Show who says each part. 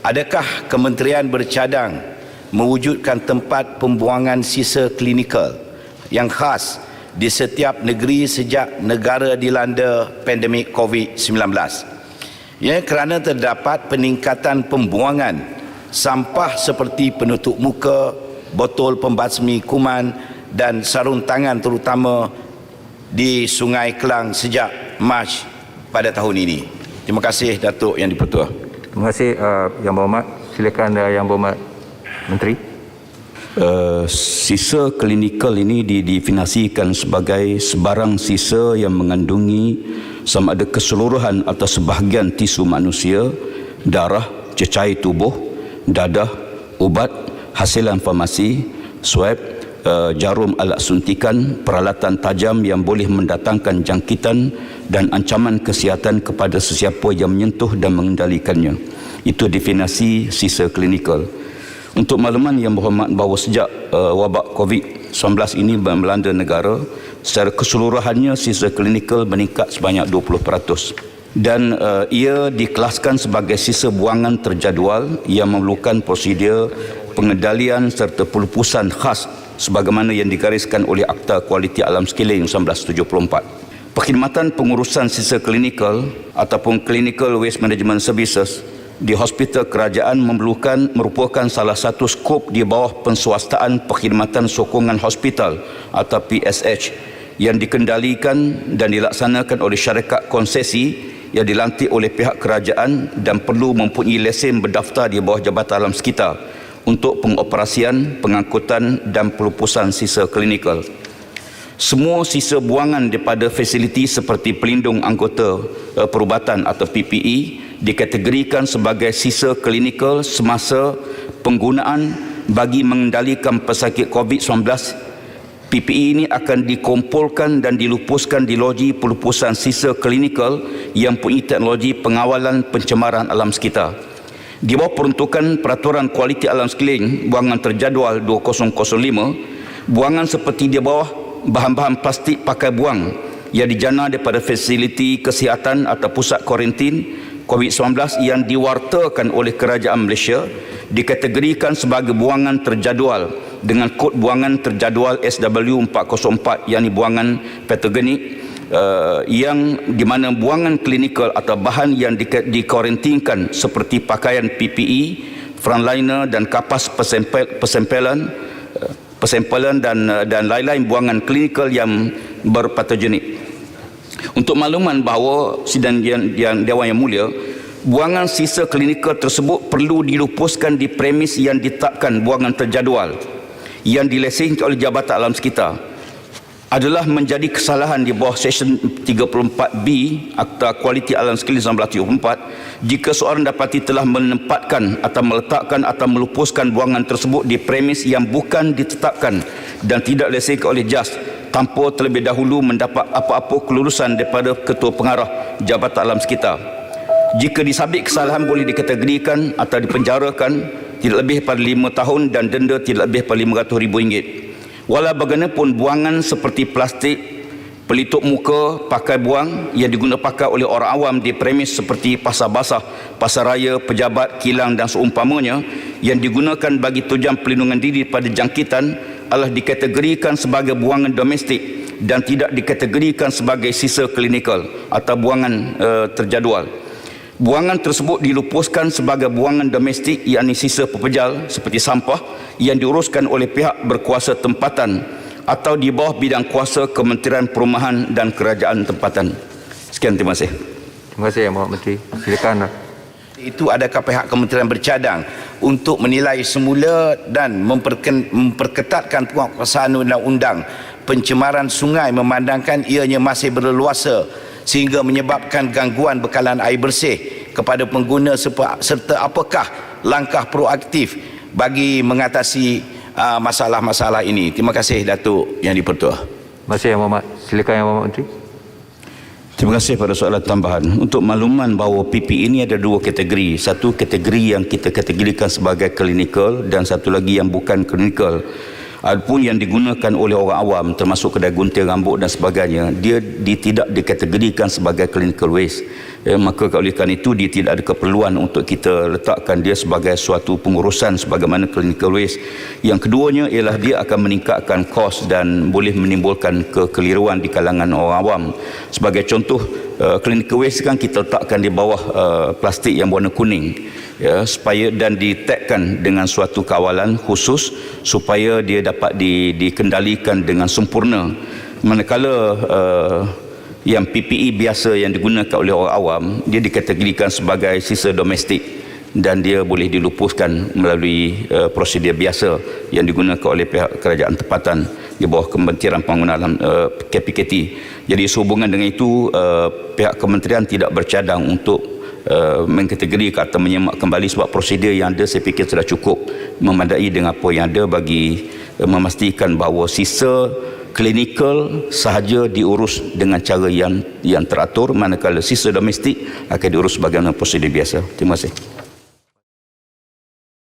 Speaker 1: Adakah kementerian bercadang mewujudkan tempat pembuangan sisa klinikal yang khas di setiap negeri sejak negara dilanda pandemik COVID-19? Ya, kerana terdapat peningkatan pembuangan sampah seperti penutup muka, botol pembasmi kuman dan sarung tangan terutama di Sungai Kelang sejak Mac pada tahun ini. Terima kasih Datuk Yang di-Pertua.
Speaker 2: Terima kasih Yang Berhormat. Silakan Yang Berhormat Menteri.
Speaker 3: Sisa klinikal ini didefinisikan sebagai sebarang sisa yang mengandungi sama ada keseluruhan atau sebahagian tisu manusia, darah, cecair tubuh, dadah, ubat, hasilan farmasi, swab, jarum alat suntikan, peralatan tajam yang boleh mendatangkan jangkitan dan ancaman kesihatan kepada sesiapa yang menyentuh dan mengendalikannya. Itu definisi sisa klinikal. Untuk makluman Yang Berhormat bahawa sejak wabak COVID-19 ini melanda negara, secara keseluruhannya sisa klinikal meningkat sebanyak 20%. Dan ia dikelaskan sebagai sisa buangan terjadual yang memerlukan prosedur pengendalian serta pelupusan khas sebagaimana yang digariskan oleh Akta Kualiti Alam Sekeliling 1974. Perkhidmatan pengurusan sisa klinikal ataupun Clinical Waste Management Services di hospital kerajaan merupakan salah satu skop di bawah penswastaan perkhidmatan sokongan hospital atau PSH yang dikendalikan dan dilaksanakan oleh syarikat konsesi yang dilantik oleh pihak kerajaan dan perlu mempunyai lesen berdaftar di bawah Jabatan Alam Sekitar untuk pengoperasian, pengangkutan dan pelupusan sisa klinikal. Semua sisa buangan daripada fasiliti seperti pelindung anggota perubatan atau PPE dikategorikan sebagai sisa klinikal semasa penggunaan bagi mengendalikan pesakit COVID-19. PPE ini akan dikumpulkan dan dilupuskan di loji pelupusan sisa klinikal yang mempunyai teknologi pengawalan pencemaran alam sekitar. Di bawah peruntukan Peraturan Kualiti Alam Sekeliling Buangan Terjadual 2005, buangan seperti di bawah bahan-bahan plastik pakai buang yang dijana daripada fasiliti kesihatan atau pusat kuarantin COVID-19 yang diwartakan oleh Kerajaan Malaysia dikategorikan sebagai buangan terjadual dengan kod buangan terjadual SW404, yakni buangan patogenik yang di mana buangan klinikal atau bahan yang dikuarantinkan seperti pakaian PPE, frontliner dan kapas persempelan dan lain-lain buangan klinikal yang berpatogenik. Untuk makluman bahawa sidang yang Dewan Yang Mulia, buangan sisa klinikal tersebut perlu dilupuskan di premis yang ditetapkan buangan terjadual yang dilesenkan oleh Jabatan Alam Sekitar adalah menjadi kesalahan di bawah Seksyen 34B Akta Kualiti Alam Sekeliling 1974 jika seorang dapati telah menempatkan atau meletakkan atau melupuskan buangan tersebut di premis yang bukan ditetapkan dan tidak dilesenkan oleh JAS tanpa terlebih dahulu mendapat apa-apa kelulusan daripada Ketua Pengarah Jabatan Alam Sekitar. Jika disabit kesalahan boleh dikategorikan atau dipenjarakan tidak lebih pada 5 tahun dan denda tidak lebih pada RM500,000. Walau bagaimanapun buangan seperti plastik, pelitup muka, pakai buang yang digunakan pakai oleh orang awam di premis seperti pasar basah, pasar raya, pejabat, kilang dan seumpamanya yang digunakan bagi tujuan pelindungan diri pada jangkitan adalah dikategorikan sebagai buangan domestik dan tidak dikategorikan sebagai sisa klinikal atau buangan terjadual. Buangan tersebut dilupuskan sebagai buangan domestik, yakni sisa pepejal seperti sampah yang diuruskan oleh pihak berkuasa tempatan atau di bawah bidang kuasa Kementerian Perumahan dan Kerajaan Tempatan. Sekian, terima kasih.
Speaker 2: Terima kasih Yang Berhormat Menteri. Silakan.
Speaker 1: Itu adakah pihak kementerian bercadang untuk menilai semula dan memperketatkan penguasaan undang-undang pencemaran sungai memandangkan ianya masih berleluasa sehingga menyebabkan gangguan bekalan air bersih kepada pengguna serta apakah langkah proaktif bagi mengatasi masalah-masalah ini. Terima kasih Datuk Yang di-Pertua.
Speaker 2: Terima kasih Yang Berhormat. Silakan Yang Berhormat Menteri.
Speaker 3: Terima kasih pada soalan tambahan. Untuk makluman bahawa PP ini ada dua kategori. Satu kategori yang kita kategorikan sebagai klinikal dan satu lagi yang bukan klinikal. Adapun yang digunakan oleh orang awam termasuk kedai gunting rambut dan sebagainya, dia tidak dikategorikan sebagai clinical waste. Maka oleh kerana itu dia tidak ada keperluan untuk kita letakkan dia sebagai suatu pengurusan sebagaimana clinical waste. Yang keduanya ialah dia akan meningkatkan kos dan boleh menimbulkan kekeliruan di kalangan orang awam. Sebagai contoh, clinical waste kan kita letakkan di bawah plastik yang warna kuning, ya, supaya dan ditagkan dengan suatu kawalan khusus supaya dia dapat dikendalikan dengan sempurna. Manakala yang PPE biasa yang digunakan oleh orang awam, dia dikategorikan sebagai sisa domestik dan dia boleh dilupuskan melalui prosedur biasa yang digunakan oleh pihak kerajaan tempatan di bawah Kementerian Pembangunan KPKT. Jadi sehubungan dengan itu, pihak kementerian tidak bercadang untuk mengkategorikan atau menyemak kembali, sebab prosedur yang ada saya fikir sudah cukup memadai dengan apa yang ada bagi memastikan bahawa sisa klinikal sahaja diurus dengan cara yang teratur, manakala sisa domestik akan diurus bagaimana prosedur biasa. Terima kasih.